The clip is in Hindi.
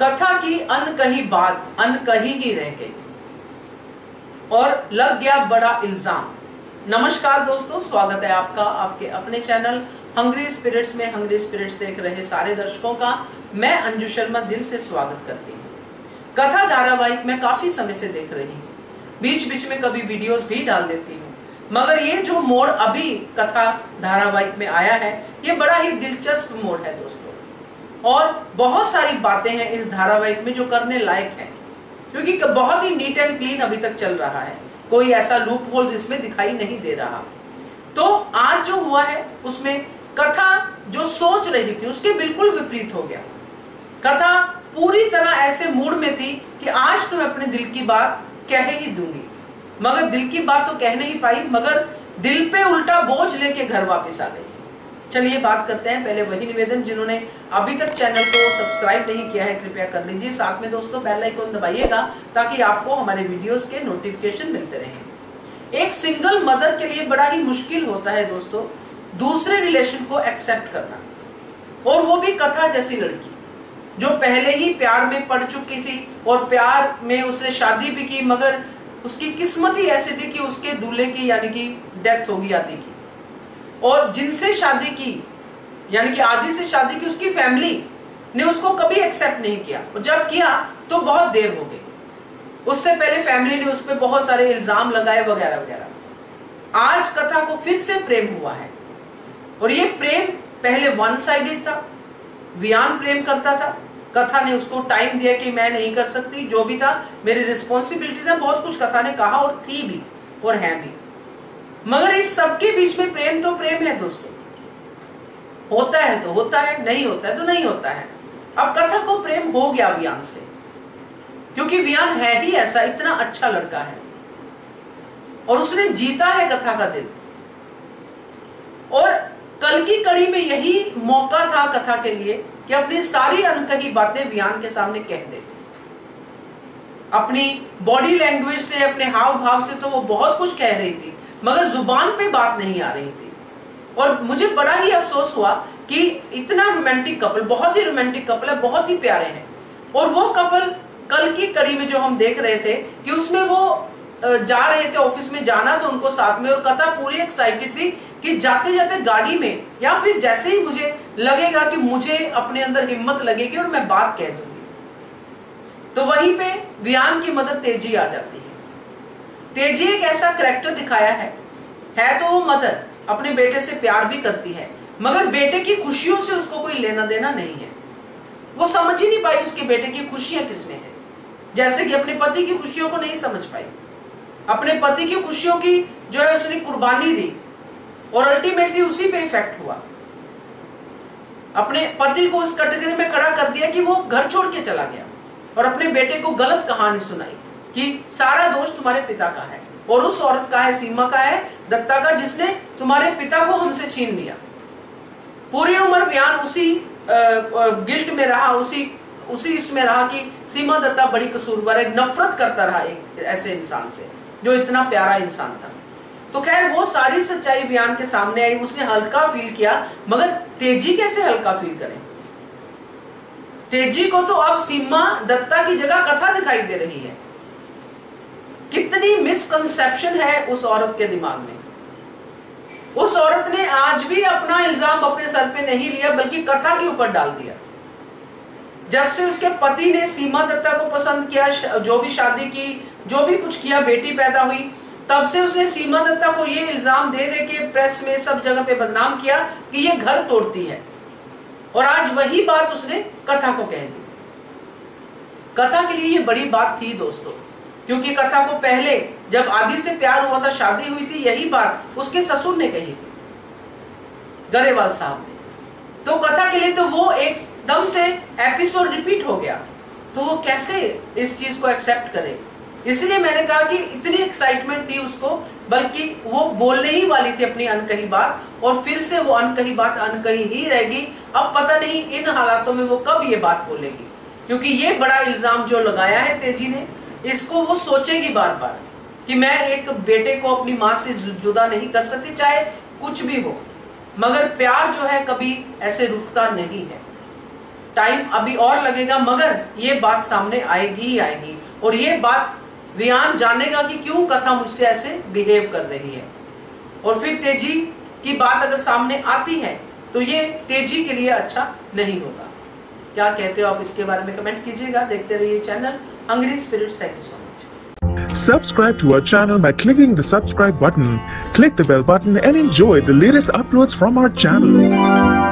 कथा की अनकही बात अनकही ही रह गई और लग गया बड़ा इल्जाम। नमस्कार दोस्तों, स्वागत है आपका आपके अपने चैनल हंग्री स्पिरिट्स में। हंग्री स्पिरिट्स देख रहे सारे दर्शकों का मैं अंजू शर्मा दिल से स्वागत करती हूँ। कथा धारावाहिक में काफी समय से देख रही हूँ, बीच बीच में कभी वीडियोस भी डाल देती हूँ, मगर ये जो मोड़ अभी कथा धारावाहिक में आया है ये बड़ा ही दिलचस्प मोड़ है दोस्तों, और बहुत सारी बातें हैं इस धारावाहिक में जो करने लायक है, क्योंकि बहुत ही नीट एंड क्लीन अभी तक चल रहा है, कोई ऐसा लूप होल्स इसमें दिखाई नहीं दे रहा। तो आज जो हुआ है उसमें कथा जो सोच रही थी उसके बिल्कुल विपरीत हो गया। कथा पूरी तरह ऐसे मूड में थी कि आज तो मैं अपने दिल की बात कह ही दूंगी, मगर दिल की बात तो कह नहीं पाई, मगर दिल पे उल्टा बोझ लेके घर वापस आ गई। चलिए बात करते हैं। पहले वही निवेदन, जिन्होंने अभी तक चैनल को सब्सक्राइब नहीं किया है कृपया कर लीजिए, साथ में दोस्तों बेल आइकन दबाइएगा ताकि आपको हमारे वीडियोस के नोटिफिकेशन मिलते रहें। एक सिंगल मदर के लिए बड़ा ही मुश्किल होता है दोस्तों दूसरे रिलेशन को एक्सेप्ट करना, और वो भी कथा जैसी लड़की जो पहले ही प्यार में पड़ चुकी थी और प्यार में उसने शादी भी की, मगर उसकी किस्मत ही ऐसी थी कि उसके दूल्हे की यानी कि डेथ होगी आदि की, और जिनसे शादी की यानी कि आदि से शादी की उसकी फैमिली ने उसको कभी एक्सेप्ट नहीं किया, और जब किया तो बहुत देर हो गई। उससे पहले फैमिली ने उस पर बहुत सारे इल्जाम लगाए वगैरह वगैरह। आज कथा को फिर से प्रेम हुआ है, और ये प्रेम पहले वन साइडेड था, वियान प्रेम करता था, कथा ने उसको टाइम दिया कि मैं नहीं कर सकती, जो भी था मेरी रिस्पॉन्सिबिलिटीज है, बहुत कुछ कथा ने कहा और थी भी और है भी, मगर इस सबके बीच में प्रेम तो प्रेम है दोस्तों, होता है तो होता है, नहीं होता है तो नहीं होता है। अब कथा को प्रेम हो गया वियान से, क्योंकि वियान है ही ऐसा, इतना अच्छा लड़का है, और उसने जीता है कथा का दिल। और कल की कड़ी में यही मौका था कथा के लिए कि अपनी सारी अनकही बातें वियान के सामने कह दे। अपनी बॉडी लैंग्वेज से, अपने हाव भाव से तो वो बहुत कुछ कह रही थी, मगर जुबान पे बात नहीं आ रही थी। और मुझे बड़ा ही अफसोस हुआ कि इतना रोमांटिक कपल, बहुत ही रोमांटिक कपल है, बहुत ही प्यारे हैं, और वो कपल कल की कड़ी में जो हम देख रहे थे कि उसमें वो जा रहे थे, ऑफिस में जाना था उनको साथ में, और कथा पूरी एक्साइटेड थी कि जाते जाते गाड़ी में या फिर जैसे ही मुझे लगेगा कि मुझे अपने अंदर हिम्मत लगेगी और मैं बात कह दूंगी, तो वहीं पे वियान की मदर तेजी आ जाती है। तेजी एक ऐसा करैक्टर दिखाया है तो वो मदर अपने बेटे से प्यार भी करती है, मगर बेटे की खुशियों से उसको कोई लेना देना नहीं है। वो समझ ही नहीं पाई उसके बेटे की खुशियां किसमें है, जैसे कि अपने पति की खुशियों को नहीं समझ पाई। अपने पति की खुशियों की जो है उसने कुर्बानी दी, और अल्टीमेटली उसी पे इफेक्ट हुआ। अपने पति को उस कैटेगरी में खड़ा कर दिया कि वो घर छोड़ के चला गया, और अपने बेटे को गलत कहानी सुनाई कि सारा दोष तुम्हारे पिता का है, और उस औरत का है, सीमा का है, दत्ता का, जिसने तुम्हारे पिता को हमसे छीन लिया। पूरी उम्र वियान उसी गिल्ट में रहा, उसी इसमें रहा कि सीमा दत्ता बड़ी कसूरवार है, नफरत करता रहा एक ऐसे इंसान से जो इतना प्यारा इंसान था। तो खैर वो सारी सच्चाई वियान के सामने आई, उसने हल्का फील किया, मगर तेजी कैसे हल्का फील करे? तेजी को तो अब सीमा दत्ता की जगह कथा दिखाई दे रही है। कितनी मिसकंसेप्शन है उस औरत के दिमाग में। उस औरत ने आज भी अपना इल्जाम अपने सर पे नहीं लिया, बल्कि कथा के ऊपर डाल दिया। जब से उसके पति ने सीमा दत्ता को पसंद किया, जो भी शादी की, जो भी कुछ किया, बेटी पैदा हुई, तब से उसने सीमा दत्ता को ये इल्जाम दे दे के प्रेस में सब जगह पे बदनाम किया कि ये घर तोड़ती है, और आज वही बात उसने कथा को कह दी। कथा के लिए ये बड़ी बात थी दोस्तों, क्योंकि कथा को पहले जब आदि से प्यार हुआ था, शादी हुई थी, यही बात उसके ससुर ने कही थी, गरेवाल साहब ने। तो कथा के लिए तो वो एकदम से एपिसोड रिपीट हो गया, तो वो कैसे इस चीज को एक्सेप्ट करे। इसलिए मैंने कहा कि इतनी एक्साइटमेंट थी उसको, बल्कि वो बोलने ही वाली थी अपनी अनकही बात, और फिर से वो अनकही बात अनकही ही रहेगी। अब पता नहीं इन हालातों में वो कब ये बात बोलेगी, क्योंकि ये बड़ा इल्जाम जो लगाया है तेजी ने, इसको वो सोचेगी बार बार कि मैं एक बेटे को अपनी माँ से जुदा नहीं कर सकती, चाहे कुछ भी हो, मगर प्यार जो है कभी ऐसे रुकता नहीं है। टाइम अभी और लगेगा, मगर ये बात सामने आएगी ही आएगी। और ये बात विहान जानेगा कि क्यों कथा मुझसे ऐसे बिहेव कर रही है। और फिर तेजी की बात अगर सामने आती है तो ये तेजी के लिए अच्छा नहीं होगा। क्या कहते हो आप इसके बारे में कमेंट कीजिएगा। देखते रहिए channel hungry spirits. Thank you so much. Subscribe to our channel by clicking the subscribe button. Click the bell button and enjoy the latest uploads from our channel.